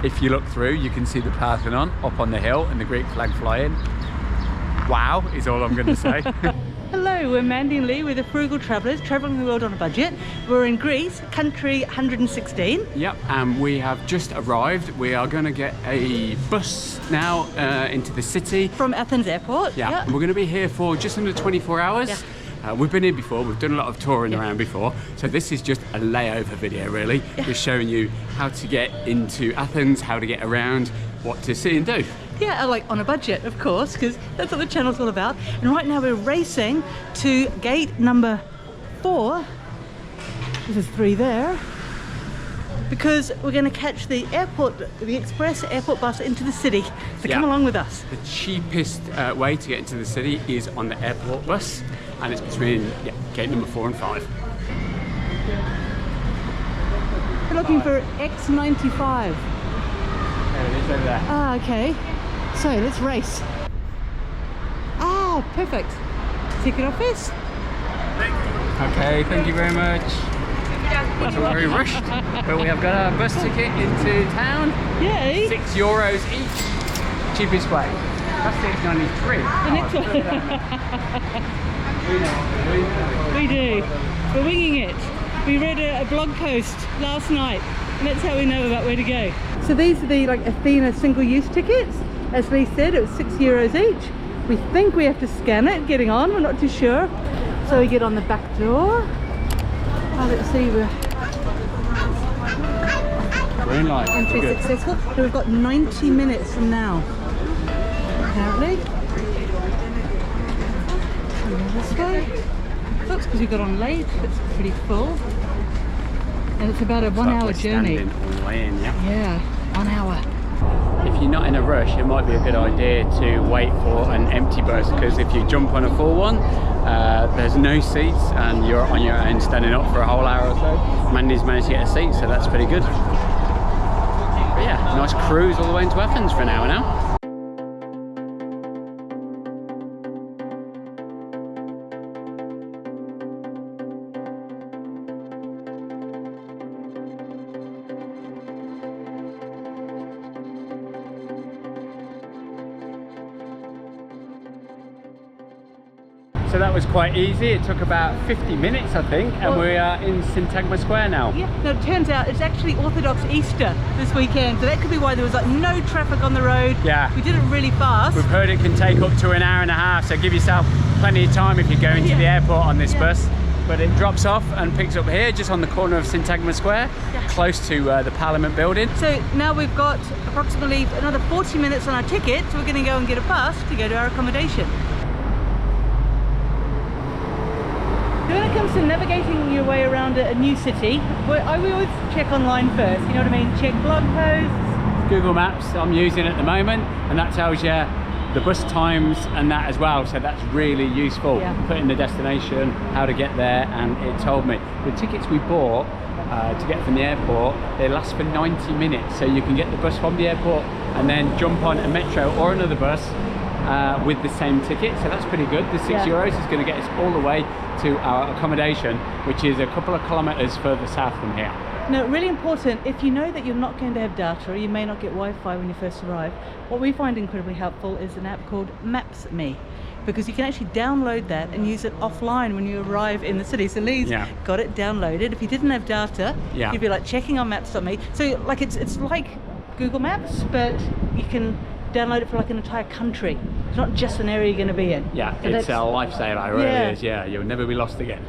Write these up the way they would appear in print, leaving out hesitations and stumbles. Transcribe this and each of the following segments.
If you look through, you can see the Parthenon up on the hill and the Greek flag flying. Wow, is all I'm going to say. Hello, we're Mandy and Lee. We're the Frugal Travellers, travelling the world on a budget. We're in Greece, country 116. Yep, and we have just arrived. We are going to get a bus now into the city. From Athens Airport. Yeah, Yep. and we're going to be here for just under 24 hours. Yeah. We've been here before, we've done a lot of touring around before, so this is just a layover video really, just showing you how to get into Athens, how to get around, what to see and do. Yeah, like on a budget, of course, because that's what the channel's all about. And right now we're racing to gate number 4. There's 3 there. Because we're going to catch the airport, the express airport bus into the city. So come along with us. The cheapest way to get into the city is on the airport bus, and it's between gate number 4 and 5. We're looking for X95. There it is over there. Ah, okay. So let's race. Ah, perfect. Ticket office. Okay, thank you very much. Wasn't very rushed, but we have got our bus ticket into town. Yay! €6 each. Cheapest way. That's $6.93. The next one. We do. We're winging it. We read a blog post last night, and that's how we know about where to go. So these are the Athena single-use tickets. As Lee said, it was €6 each. We think we have to scan it getting on. We're not too sure. So we get on the back door. Oh, let's see. Green light. Entry successful. So we've got 90 minutes from now, apparently. And this way. Oops, because we got on late. It's pretty full. And it's about a 1 hour journey. All the way in, Yeah, 1 hour. If you're not in a rush, it might be a good idea to wait for an empty bus, because if you jump on a full one, there's no seats and you're on your own standing up for a whole hour or so. Mandy's managed to get a seat, so that's pretty good. But yeah, nice cruise all the way into Athens for an hour now. So that was quite easy. It took about 50 minutes, I think, and we are in Syntagma Square now. Yeah, no, it turns out it's actually Orthodox Easter this weekend, so that could be why there was no traffic on the road. Yeah. We did it really fast. We've heard it can take up to an hour and a half, so give yourself plenty of time if you're going to the airport on this bus. But it drops off and picks up here, just on the corner of Syntagma Square, close to the Parliament building. So now we've got approximately another 40 minutes on our ticket, so we're going to go and get a bus to go to our accommodation. When it comes to navigating your way around a new city, we always check online first, you know what I mean? Check blog posts. Google Maps I'm using at the moment, and that tells you the bus times and that as well, so that's really useful. Put in the destination, how to get there, and it told me. The tickets we bought to get from the airport, they last for 90 minutes, so you can get the bus from the airport and then jump on a metro or another bus with the same ticket, so that's pretty good. The €6 is going to get us all the way to our accommodation, which is a couple of kilometres further south from here. Now, really important, if you know that you're not going to have data or you may not get Wi-Fi when you first arrive, what we find incredibly helpful is an app called Maps.me, because you can actually download that and use it offline when you arrive in the city. So Lee's got it downloaded. If you didn't have data, you'd be checking on Maps.me. So it's like Google Maps, but you can download it for an entire country. It's not just an area you're going to be in. Yeah, so it's a lifesaver, it really is. Yeah, you'll never be lost again.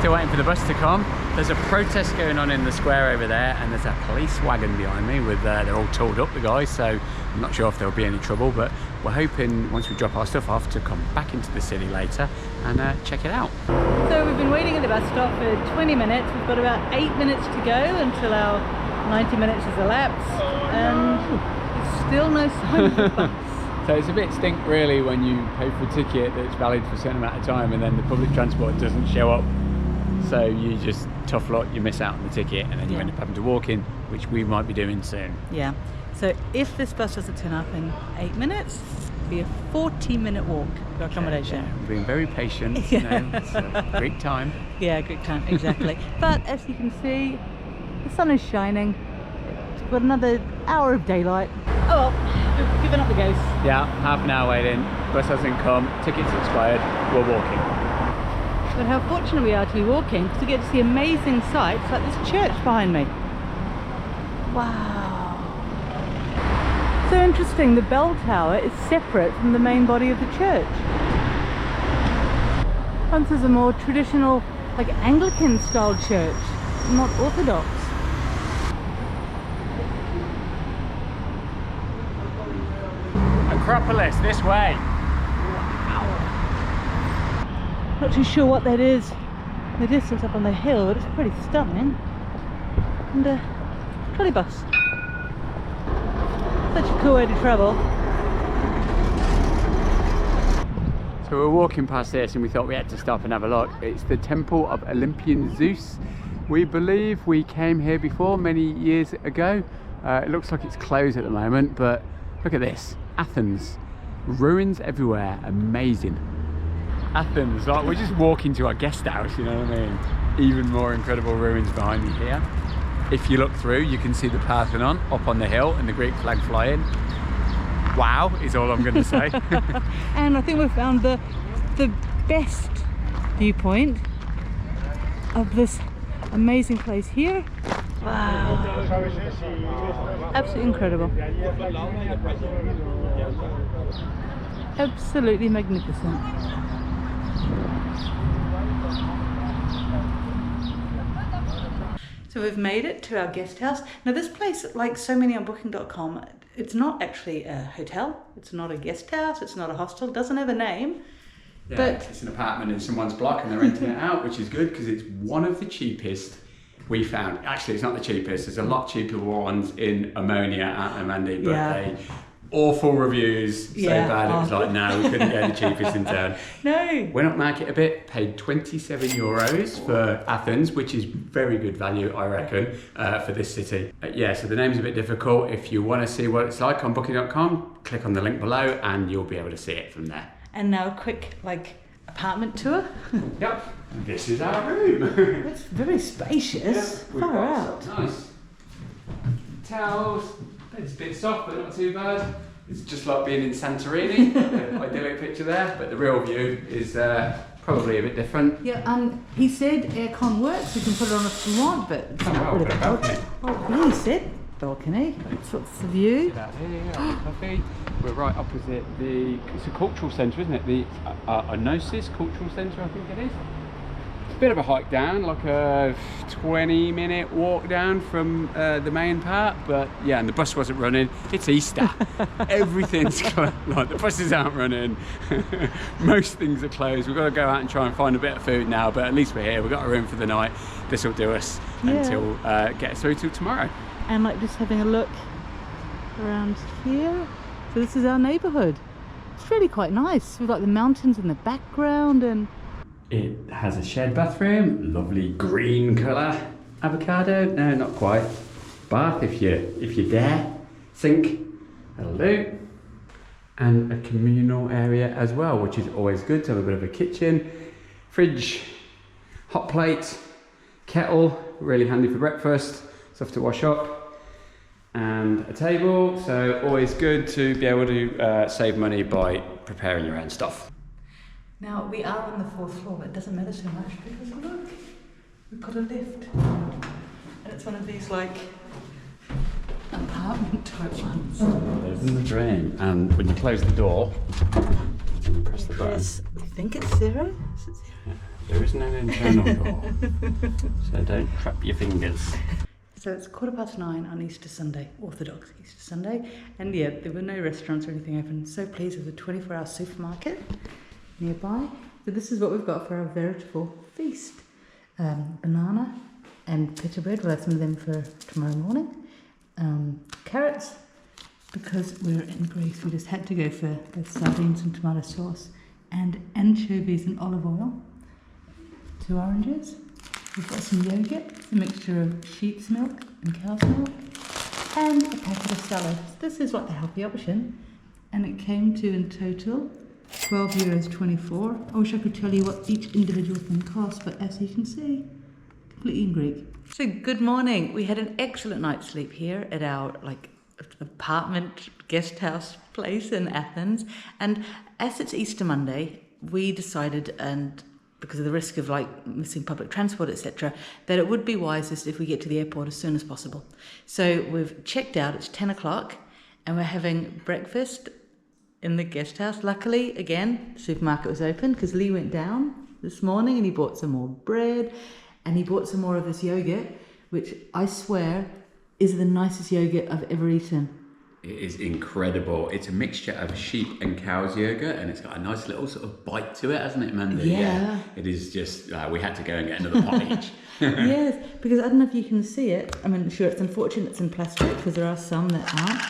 Still waiting for the bus to come. There's a protest going on in the square over there, and there's a police wagon behind me with they're all tooled up, the guys, so I'm not sure if there'll be any trouble, but we're hoping once we drop our stuff off to come back into the city later and check it out. So we've been waiting at the bus stop for 20 minutes. We've got about 8 minutes to go until our 90 minutes has elapsed, and still no sign of the bus. So it's a bit stink really when you pay for a ticket that's valid for a certain amount of time and then the public transport doesn't show up. So you just tough luck, you miss out on the ticket, and then you end up having to walk in, which we might be doing soon. Yeah, so if this bus doesn't turn up in 8 minutes, it'll be a 40-minute walk to accommodation. Yeah, we're being very patient, you know, it's Greek time. Yeah, Greek time, exactly. But as you can see, the sun is shining. It's We've got another hour of daylight. Oh well, we've given up the ghost. Yeah, half an hour waiting, bus hasn't come, tickets expired, we're walking. But how fortunate we are to be walking, because we get to see amazing sights like this church behind me. Wow. So interesting, the bell tower is separate from the main body of the church. Once is a more traditional, like Anglican style church, not Orthodox. Acropolis, this way. Not too sure what that is in the distance up on the hill, but it's pretty stunning. And a trolley bus. Such a cool way to travel. So we're walking past this and we thought we had to stop and have a look. It's the Temple of Olympian Zeus. We believe we came here before many years ago. It looks like it's closed at the moment, but look at this. Athens. Ruins everywhere. Amazing. Athens, like we're just walking to our guest house, you know what I mean? Even more incredible ruins behind me here. If you look through, you can see the Parthenon up on the hill and the Greek flag flying. Wow, is all I'm going to say. And I think we've found the best viewpoint of this amazing place here. Wow. Absolutely incredible. Absolutely magnificent. So we've made it to our guest house. Now this place, like so many on booking.com, it's not actually a hotel, it's not a guest house, it's not a hostel, it doesn't have a name. Yeah, but it's an apartment in someone's block and they're renting it out, which is good because it's one of the cheapest we found. Actually, it's not the cheapest, there's a lot cheaper ones in Ammonia at Amandi, but they awful reviews, so bad it was like, no, we couldn't go the cheapest in town. No. Went up market a bit, paid 27 euros for Athens, which is very good value, I reckon, for this city. Yeah, so the name's a bit difficult. If you want to see what it's like on booking.com, click on the link below and you'll be able to see it from there. And now a quick, apartment tour. Yep, and this is our room. It's very spacious. We've Far got out. some nice towels. It's a bit soft, but not too bad. It's just like being in Santorini. The idyllic picture there, but the real view is probably a bit different. Yeah, and he said aircon works, you can put it on if you want, but it's not well, really got a balcony. Oh, he said balcony. That's what's the view. Out here, coffee. We're right opposite it's a cultural centre, isn't it? The Anosis Cultural Centre, I think it is. It's a bit of a hike down, like a 20-minute walk down from the main part, but yeah, and the bus wasn't running. It's Easter. Everything's closed. Like the buses aren't running. Most things are closed. We've got to go out and try and find a bit of food now, but at least we're here. We've got a room for the night. This will do us until get us through till tomorrow. And just having a look around here. So this is our neighbourhood. It's really quite nice. We've got the mountains in the background and it has a shared bathroom, lovely green colour. Avocado? No, not quite. Bath if you dare. Sink. That'll do. And a communal area as well, which is always good to have a bit of a kitchen. Fridge, hot plate, kettle, really handy for breakfast, stuff to wash up. And a table, so always good to be able to save money by preparing your own stuff. now we are on the 4th floor, but it doesn't matter so much because look, we've got a lift. And it's one of these apartment type ones. There's the drain. And when you close the door, you press the button. Yes, I think it's 0. Is it 0? Yeah, there isn't an internal door, so don't trap your fingers. So it's 9:15 on Easter Sunday, Orthodox Easter Sunday, and yeah, there were no restaurants or anything open. So pleased with the 24-hour supermarket nearby. So this is what we've got for our veritable feast. Banana and pita bread, we'll have some of them for tomorrow morning. Carrots, because we're in Greece, we just had to go for both sardines and tomato sauce, and anchovies and olive oil. 2 oranges. We've got some yogurt, it's a mixture of sheep's milk and cow's milk, and a packet of salad. This is the healthy option, and it came to in total €12.24. I wish I could tell you what each individual thing costs, but as you can see, completely in Greek. So good morning. We had an excellent night's sleep here at our apartment guest house place in Athens, and as it's Easter Monday, we decided, and because of the risk of missing public transport, etc., that it would be wisest if we get to the airport as soon as possible. So we've checked out, it's 10 o'clock, and we're having breakfast in the guest house. Luckily, again, the supermarket was open because Lee went down this morning and he bought some more bread and he bought some more of this yogurt, which I swear is the nicest yogurt I've ever eaten. It is incredible. It's a mixture of sheep and cow's yogurt, and it's got a nice little sort of bite to it, hasn't it, Mandy? Yeah. It is just, we had to go and get another pot each. Yes, because I don't know if you can see it. I mean, sure, it's unfortunate it's in plastic because there are some that aren't.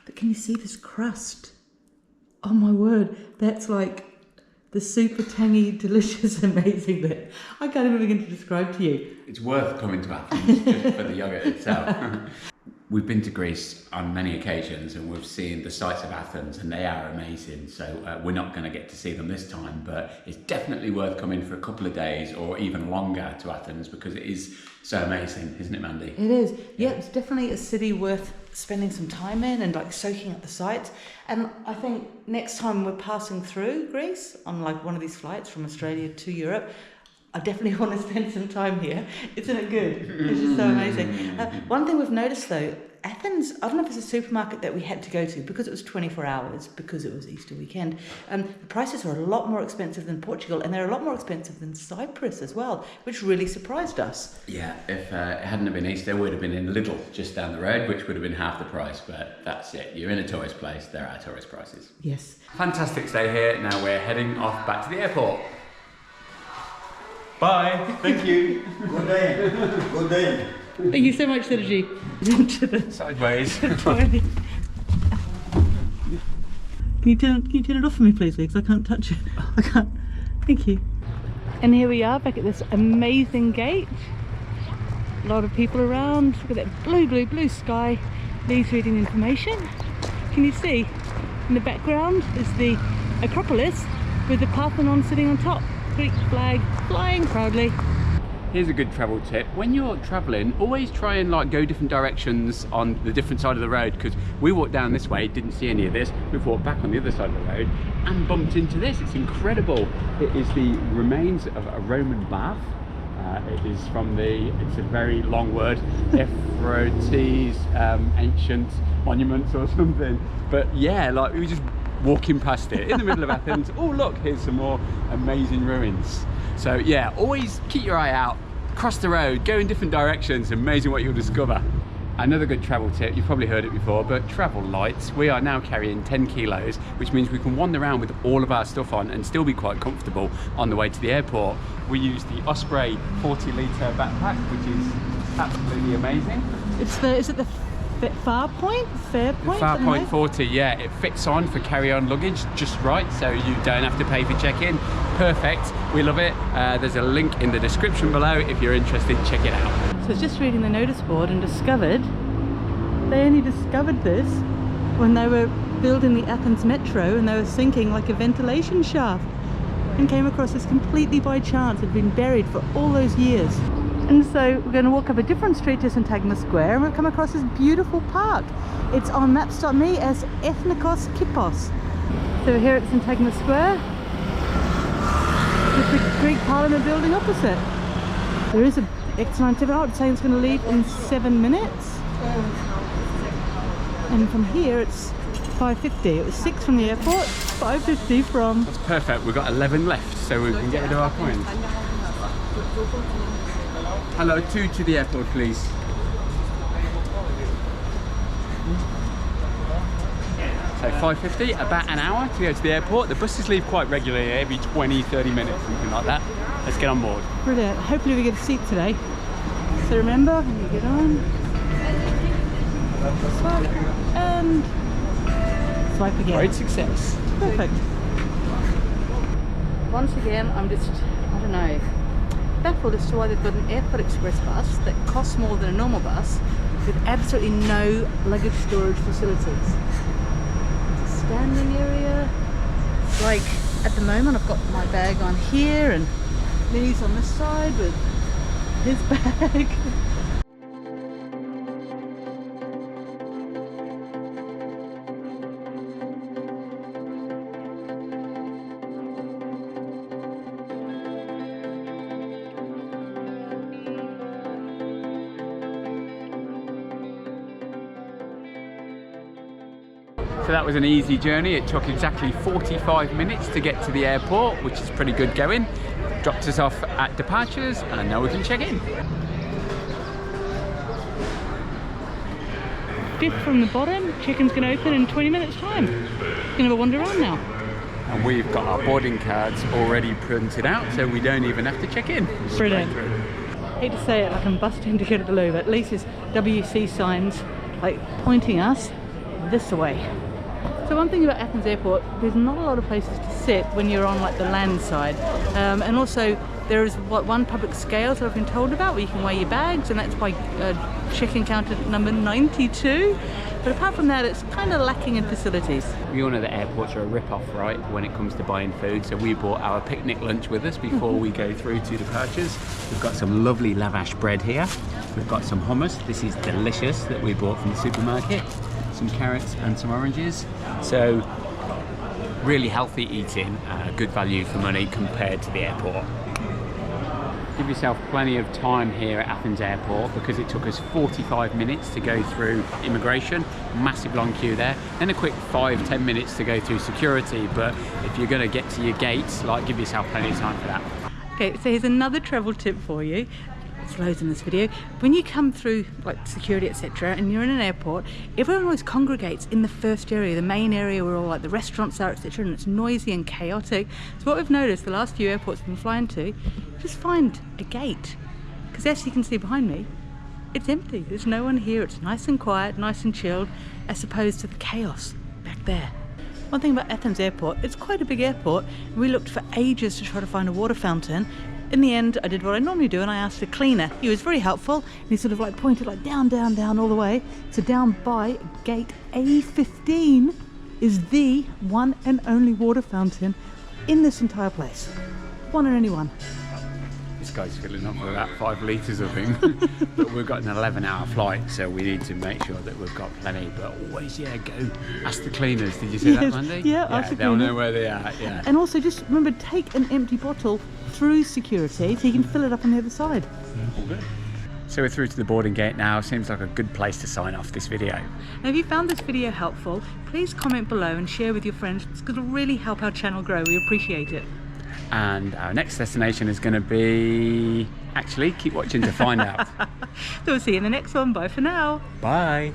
But can you see this crust? Oh my word, that's like the super tangy, delicious, amazing bit. I can't even begin to describe to you. It's worth coming to Athens just for the yogurt itself. We've been to Greece on many occasions and we've seen the sights of Athens and they are amazing. So we're not going to get to see them this time, but it's definitely worth coming for a couple of days or even longer to Athens because it is so amazing, isn't it, Mandy? It is. Yeah, it's definitely a city worth spending some time in and soaking up the sights. And I think next time we're passing through Greece on one of these flights from Australia to Europe, I definitely want to spend some time here. Isn't it good? It's just so amazing. One thing we've noticed though, Athens, I don't know if it's a supermarket that we had to go to because it was 24 hours, because it was Easter weekend. The prices are a lot more expensive than Portugal, and they're a lot more expensive than Cyprus as well, which really surprised us. Yeah, if it hadn't have been Easter, we'd have been in Lidl just down the road, which would have been half the price, but that's it. You're in a tourist place, there are tourist prices. Yes. Fantastic stay here. Now we're heading off back to the airport. Bye. Thank you. Good day. Good day. Thank you so much, Sergi. Sideways. Can you turn it off for me, please, because I can't touch it. I can't. Thank you. And here we are back at this amazing gate. A lot of people around. Look at that blue sky. Lee's reading information. Can you see? In the background is the Acropolis with the Parthenon sitting on top. Greek flag flying proudly. Here's a good travel tip. When you're traveling, always try and go different directions on the different side of the road, because we walked down this way, didn't see any of this. We've walked back on the other side of the road and bumped into this. It's incredible. It is the remains of a Roman bath. It is from it's a very long word, Ephrodites, ancient monuments or something. But yeah, we were just walking past it in the middle of Athens. Oh look, here's some more amazing ruins. So yeah, always keep your eye out, cross the road, go in different directions. Amazing what you'll discover. Another good travel tip, you've probably heard it before, but travel lights. We are now carrying 10 kilos, which means we can wander around with all of our stuff on and still be quite comfortable on the way to the airport. We use the Osprey 40-litre backpack, which is absolutely amazing. Is it the Fairpoint? Fairpoint 40, yeah. It fits on for carry-on luggage just right, so you don't have to pay for check-in. Perfect. We love it. There's a link in the description below if you're interested. Check it out. So I was just reading the notice board and they only discovered this when they were building the Athens metro and they were sinking a ventilation shaft, and came across this completely by chance. It had been buried for all those years. And so we're going to walk up a different street to Syntagma Square and we'll come across this beautiful park. It's on maps.me as Ethnikos Kippos. So we're here at Syntagma Square with the Greek Parliament building opposite. There is a X97, I would say it's going to leave in 7 minutes. And from here it's 5:50. It was 6 from the airport, 5:50 from... That's perfect. We've got 11 left, so we can get rid of our coins. Hello, 2 to the airport, please. So 5:50, about an hour to go to the airport. The buses leave quite regularly, every 20-30 minutes, something like that. Let's get on board. Brilliant. Hopefully we get a seat today. So remember, when you get on, swipe and swipe again. Great success. Perfect. Once again, I don't know, baffled as to why they've got an airport express bus that costs more than a normal bus with absolutely no luggage storage facilities. It's a standing area. At the moment I've got my bag on here and Lee's on this side with his bag. So that was an easy journey. It took exactly 45 minutes to get to the airport, which is pretty good going. Dropped us off at departures, and now we can check in. Fifth from the bottom, check-in's going to open in 20 minutes time. Going to have a wander around now. And we've got our boarding cards already printed out, so we don't even have to check in. Brilliant. I hate to say it, like I'm busting to go to the loo, but at least there's WC signs like pointing us this way. So one thing about Athens Airport, there's not a lot of places to sit when you're on like the land side, and also there is one public scale that I've been told about where you can weigh your bags, and that's by check-in counter number 92. But apart from that, it's kind of lacking in facilities. We all know that airports are a rip-off, right, when it comes to buying food, so we brought our picnic lunch with us before we go through to departures. We've got some lovely lavash bread here. We've got some hummus. This is delicious that we bought from the supermarket. Some carrots and some oranges. So really healthy eating, good value for money compared to the airport. Give yourself plenty of time here at Athens Airport because it took us 45 minutes to go through immigration, massive long queue there, then a quick 5-10 minutes to go through security. But if you're going to get to your gates, like, give yourself plenty of time for that. Okay, so here's another travel tip for you. There's loads in this video. When you come through like security, etc., and you're in an airport, everyone always congregates in the first area, the main area where all like the restaurants are, etc., and it's noisy and chaotic. So what we've noticed the last few airports we've been flying to, just find a gate, because as you can see behind me, it's empty. There's no one here. It's nice and quiet, nice and chilled, as opposed to the chaos back there. One thing about Athens Airport, it's quite a big airport. We looked for ages to try to find a water fountain. In the end, I did what I normally do and I asked a cleaner. He was very helpful and he sort of like pointed like down, down, down all the way. So down by gate A15 is the one and only water fountain in this entire place. One and only one. This guy's filling up with about 5 litres of him. But we've got an 11-hour flight, so we need to make sure that we've got plenty. But always, yeah, go ask the cleaners. Did you see that, Mandy? Yeah, ask the they'll cleaners. know where they are. Yeah. And also just remember, take an empty bottle through security so you can fill it up on the other side. All good. So we're through to the boarding gate now. Seems like a good place to sign off this video. Now if you found this video helpful, please comment below and share with your friends. It's going to really help our channel grow. We appreciate it. And our next destination is going to be... Actually, keep watching to find out. So we'll see you in the next one. Bye for now. Bye.